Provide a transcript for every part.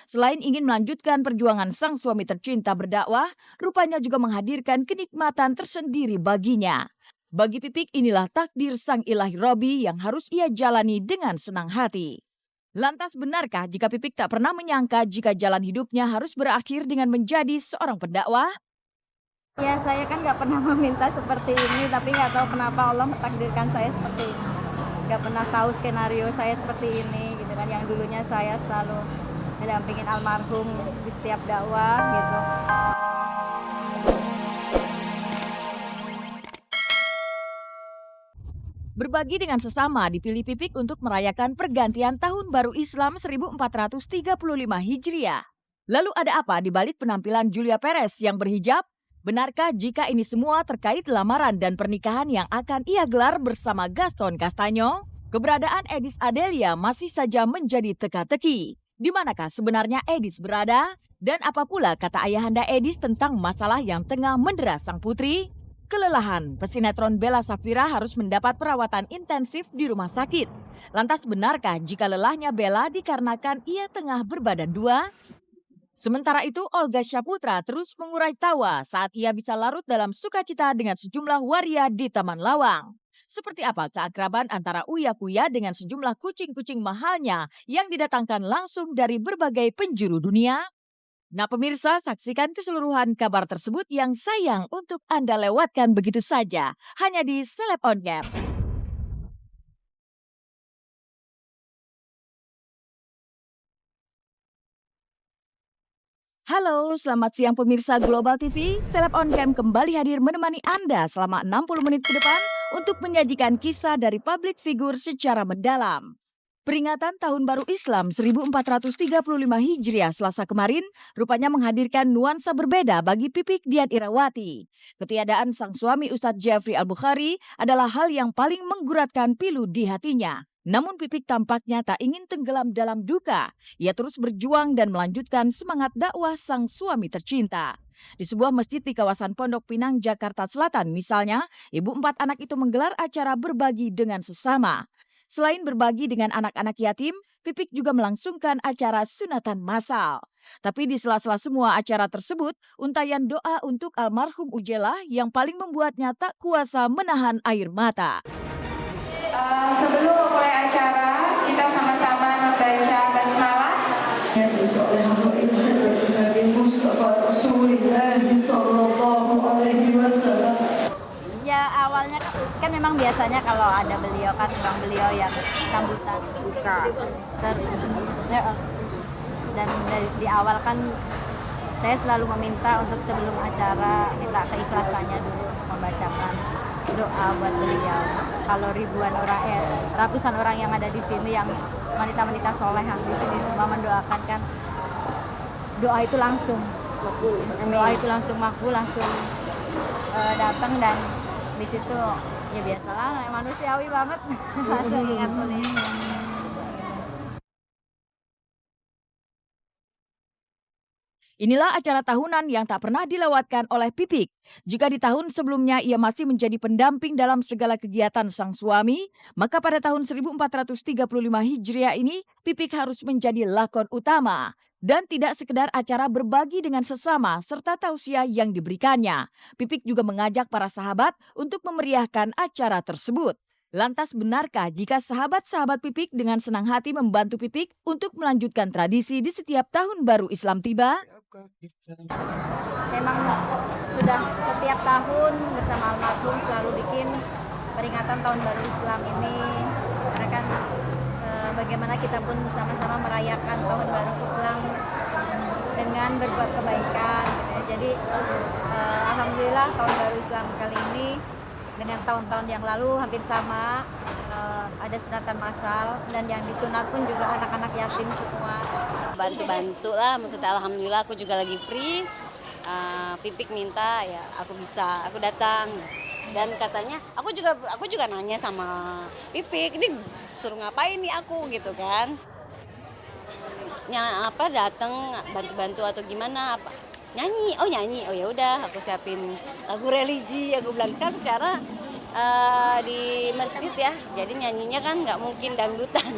Selain ingin melanjutkan perjuangan sang suami tercinta berdakwah, rupanya juga menghadirkan kenikmatan tersendiri baginya. Bagi Pipik inilah takdir sang ilahi Robi yang harus ia jalani dengan senang hati. Lantas benarkah jika Pipik tak pernah menyangka jika jalan hidupnya harus berakhir dengan menjadi seorang pendakwah? Ya, saya kan nggak pernah meminta seperti ini, tapi nggak tahu kenapa Allah mentakdirkan saya seperti ini. Nggak pernah tahu skenario saya seperti ini, gitu kan. Yang dulunya saya selalu mendampingin almarhum di setiap dakwah, gitu. Berbagi dengan sesama dipilih Pipik untuk merayakan pergantian Tahun Baru Islam 1435 Hijriah. Lalu ada apa di balik penampilan Julia Perez yang berhijab? Benarkah jika ini semua terkait lamaran dan pernikahan yang akan ia gelar bersama Gaston Castanyo? Keberadaan Edis Adelia masih saja menjadi teka-teki. Di manakah sebenarnya Edis berada? Dan apa pula kata ayahanda Edis tentang masalah yang tengah mendera sang putri? Kelelahan, pesinetron Bella Safira harus mendapat perawatan intensif di rumah sakit. Lantas benarkah jika lelahnya Bella dikarenakan ia tengah berbadan dua? Sementara itu, Olga Syaputra terus mengurai tawa saat ia bisa larut dalam sukacita dengan sejumlah waria di Taman Lawang. Seperti apa keakraban antara Uya Kuya dengan sejumlah kucing-kucing mahalnya yang didatangkan langsung dari berbagai penjuru dunia? Nah pemirsa, saksikan keseluruhan kabar tersebut yang sayang untuk Anda lewatkan begitu saja. Hanya di Seleb On Cam. Halo, selamat siang pemirsa Global TV. Seleb On Cam kembali hadir menemani Anda selama 60 menit ke depan untuk menyajikan kisah dari publik figur secara mendalam. Peringatan Tahun Baru Islam 1435 Hijriah Selasa kemarin rupanya menghadirkan nuansa berbeda bagi Pipik Dian Irawati. Ketiadaan sang suami Ustadz Jeffrey Al-Bukhari adalah hal yang paling mengguratkan pilu di hatinya. Namun Pipik tampaknya tak ingin tenggelam dalam duka. Ia terus berjuang dan melanjutkan semangat dakwah sang suami tercinta. Di sebuah masjid di kawasan Pondok Pinang, Jakarta Selatan misalnya, ibu 4 anak itu menggelar acara berbagi dengan sesama. Selain berbagi dengan anak-anak yatim, Pipik juga melangsungkan acara sunatan massal. Tapi di sela-sela semua acara tersebut, untayan doa untuk almarhum Ujela yang paling membuatnya tak kuasa menahan air mata. Sebelum memulai acara, kita sama-sama membaca basmalah. Ya, awalnya kan memang biasanya kalau ada beliau kan memang beliau yang sambutan buka terus. Dan di awal kan saya selalu meminta untuk sebelum acara minta keikhlasannya dulu membacakan doa buat beliau. Kalau ribuan orang, ratusan orang yang ada di sini yang wanita-wanita soleh yang di sini semua mendoakan kan, doa itu langsung makbul. Doa itu langsung makbul, langsung datang dan di situ ya biasalah manusiawi banget langsung ingat beliau. Inilah acara tahunan yang tak pernah dilewatkan oleh Pipik. Jika di tahun sebelumnya ia masih menjadi pendamping dalam segala kegiatan sang suami, maka pada tahun 1435 Hijriah ini, Pipik harus menjadi lakon utama. Dan tidak sekedar acara berbagi dengan sesama serta tausiah yang diberikannya. Pipik juga mengajak para sahabat untuk memeriahkan acara tersebut. Lantas benarkah jika sahabat-sahabat Pipik dengan senang hati membantu Pipik untuk melanjutkan tradisi di setiap tahun baru Islam tiba? Memang sudah setiap tahun bersama almarhum selalu bikin peringatan tahun baru Islam ini karena kan bagaimana kita pun sama-sama merayakan tahun baru Islam dengan berbuat kebaikan gitu ya. Jadi alhamdulillah tahun baru Islam kali ini dengan tahun-tahun yang lalu hampir sama, ada sunatan massal dan yang disunat pun juga anak-anak yatim semua. Bantu-bantu lah, maksudnya alhamdulillah aku juga lagi free. Pipik minta ya aku bisa, aku datang. Dan katanya aku juga nanya sama Pipik, ini suruh ngapain nih aku gitu kan. Apa datang bantu-bantu atau gimana apa? Nyanyi, oh ya udah aku siapin lagu religi, aku bilang kan secara di masjid ya, jadi nyanyinya kan nggak mungkin dangdutan.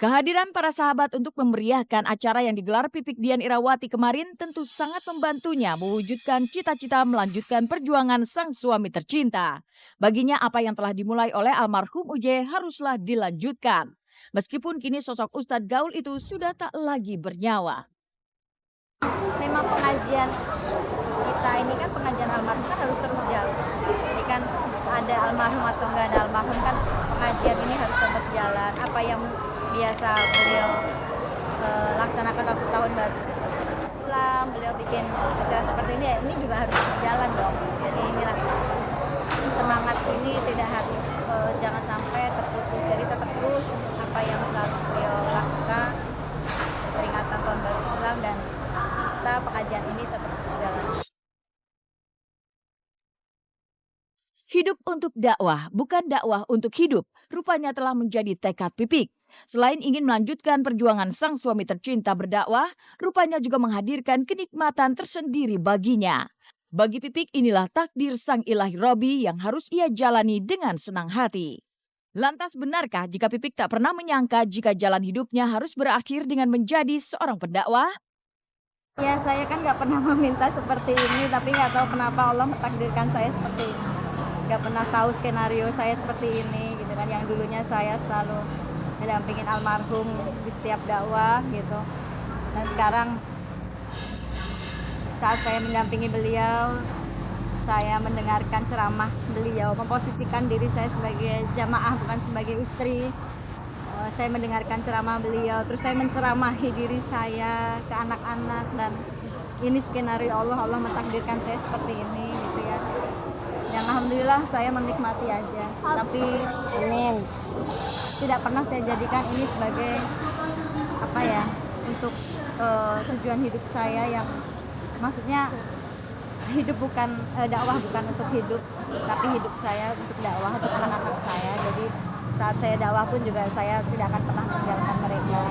Kehadiran para sahabat untuk memeriahkan acara yang digelar Pipik Dian Irawati kemarin tentu sangat membantunya mewujudkan cita-cita melanjutkan perjuangan sang suami tercinta. Baginya apa yang telah dimulai oleh almarhum UJ haruslah dilanjutkan. Meskipun kini sosok Ustadz Gaul itu sudah tak lagi bernyawa. Memang pengajian kita ini kan pengajian almarhum kan harus terus jalan. Jadi kan ada almarhum atau enggak ada almarhum kan pengajian ini harus tetap jalan. Apa yang biasa beliau laksanakan waktu tahun baru Islam, beliau bikin acara seperti ini juga harus jalan dong. Jadi inilah semangat ini tidak harus jangan sampai terputus. Jadi tetap terus apa yang telah beliau lakukan peringatan tahun baru Islam dan kita pengajian ini tetap berjalan. Hidup untuk dakwah, bukan dakwah untuk hidup, rupanya telah menjadi tekad Pipik. Selain ingin melanjutkan perjuangan sang suami tercinta berdakwah, rupanya juga menghadirkan kenikmatan tersendiri baginya. Bagi Pipik inilah takdir sang ilahi Robi yang harus ia jalani dengan senang hati. Lantas benarkah jika Pipik tak pernah menyangka jika jalan hidupnya harus berakhir dengan menjadi seorang pendakwah? Ya saya kan nggak pernah meminta seperti ini, tapi nggak tahu kenapa Allah mentakdirkan saya seperti ini. Nggak pernah tahu skenario saya seperti ini, gitu kan. Yang dulunya saya selalu mendampingin almarhum di setiap dakwah, gitu. Dan sekarang saat saya mendampingi beliau, saya mendengarkan ceramah beliau, memposisikan diri saya sebagai jamaah bukan sebagai istri. Saya mendengarkan ceramah beliau, terus saya menceramahi diri saya ke anak-anak, dan ini skenario Allah mentakdirkan saya seperti ini, gitu ya. Yang alhamdulillah saya menikmati aja, tapi amin. Tidak pernah saya jadikan ini sebagai apa ya, untuk tujuan hidup saya yang maksudnya hidup bukan dakwah bukan untuk hidup, tapi hidup saya untuk dakwah untuk anak-anak saya. Jadi saat saya dakwah pun juga saya tidak akan pernah meninggalkan mereka.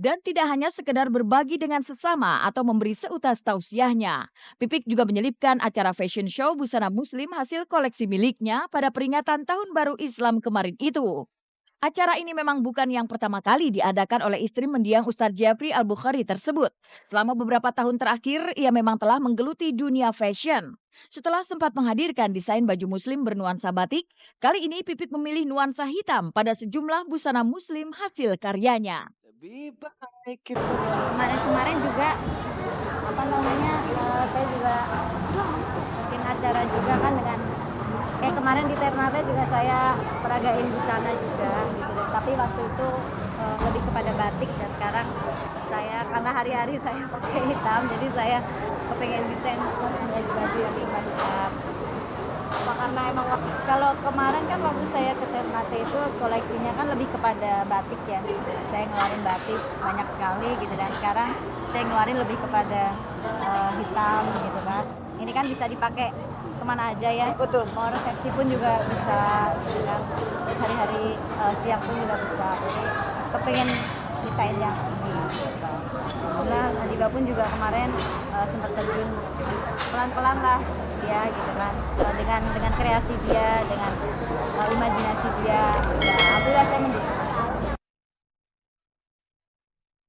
Dan tidak hanya sekedar berbagi dengan sesama atau memberi seutas tausiahnya. Pipik juga menyelipkan acara fashion show busana muslim hasil koleksi miliknya pada peringatan Tahun Baru Islam kemarin itu. Acara ini memang bukan yang pertama kali diadakan oleh istri mendiang Ustadz Jafri Al-Bukhari tersebut. Selama beberapa tahun terakhir, ia memang telah menggeluti dunia fashion. Setelah sempat menghadirkan desain baju muslim bernuansa batik, kali ini Pipik memilih nuansa hitam pada sejumlah busana muslim hasil karyanya. Kemarin juga apa namanya saya juga bikin acara juga kan dengan kayak kemarin di Ternate juga saya peragain busana juga gitu. Tapi waktu itu lebih kepada batik, dan sekarang saya karena hari-hari saya pakai hitam, jadi saya kepengen desain baju yang hitam. Karena emang kalau kemarin kan waktu saya ke Ternate itu koleksinya kan lebih kepada batik ya. Saya ngeluarin batik banyak sekali gitu, dan sekarang saya ngeluarin lebih kepada hitam gitu kan. Ini kan bisa dipakai kemana aja ya. Betul. Mau resepsi pun juga bisa, gitu kan. Hari-hari siang pun juga bisa. Jadi kepengen desain yang Alhamdulillah Nadiba pun juga kemarin sempat terjun pelan-pelan lah dia gitu kan, dengan kreasi dia, dengan imajinasi dia. Ya, alhamdulillah saya mendukung.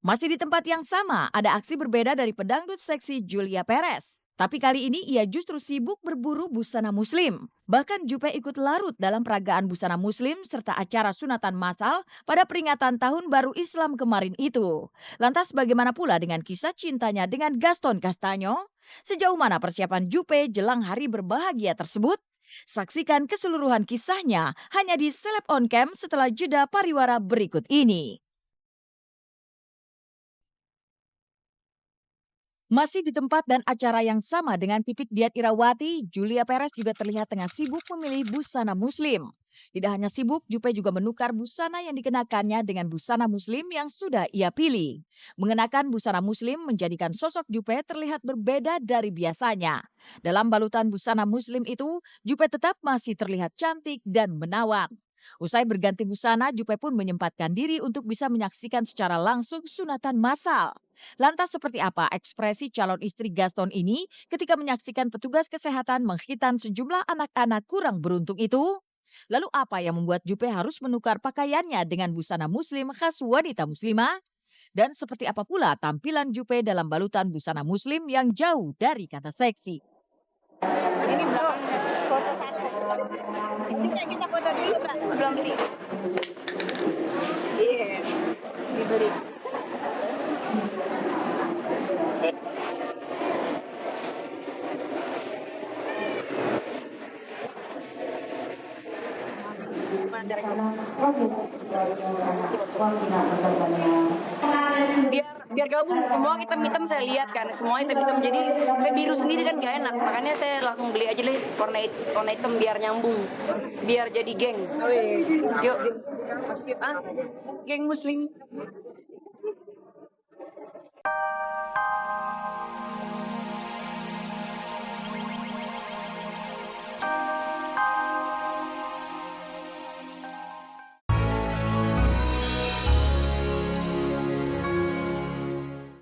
Masih di tempat yang sama, ada aksi berbeda dari pedangdut seksi Julia Perez. Tapi kali ini ia justru sibuk berburu busana muslim. Bahkan Jupe ikut larut dalam peragaan busana muslim serta acara sunatan massal pada peringatan Tahun Baru Islam kemarin itu. Lantas bagaimana pula dengan kisah cintanya dengan Gaston Castanyo? Sejauh mana persiapan Jupe jelang hari berbahagia tersebut? Saksikan keseluruhan kisahnya hanya di Seleb On Cam setelah jeda pariwara berikut ini. Masih di tempat dan acara yang sama dengan Pipik Dian Irawati, Julia Perez juga terlihat tengah sibuk memilih busana muslim. Tidak hanya sibuk, Jupe juga menukar busana yang dikenakannya dengan busana muslim yang sudah ia pilih. Mengenakan busana muslim menjadikan sosok Jupe terlihat berbeda dari biasanya. Dalam balutan busana muslim itu, Jupe tetap masih terlihat cantik dan menawan. Usai berganti busana, Jupe pun menyempatkan diri untuk bisa menyaksikan secara langsung sunatan massal. Lantas seperti apa ekspresi calon istri Gaston ini ketika menyaksikan petugas kesehatan menghitan sejumlah anak-anak kurang beruntung itu? Lalu apa yang membuat Jupe harus menukar pakaiannya dengan busana muslim khas wanita muslimah? Dan seperti apa pula tampilan Jupe dalam balutan busana muslim yang jauh dari kata seksi? Ini belum foto satu. Nanti kita foto dulu, Mbak. Belum beli. Iya. Dibeli. biar gabung semua hitam-hitam saya lihat kan semua hitam-hitam jadi saya biru sendiri kan gak enak makanya saya langsung beli aja deh warna hitam biar nyambung biar jadi geng yuk geng muslim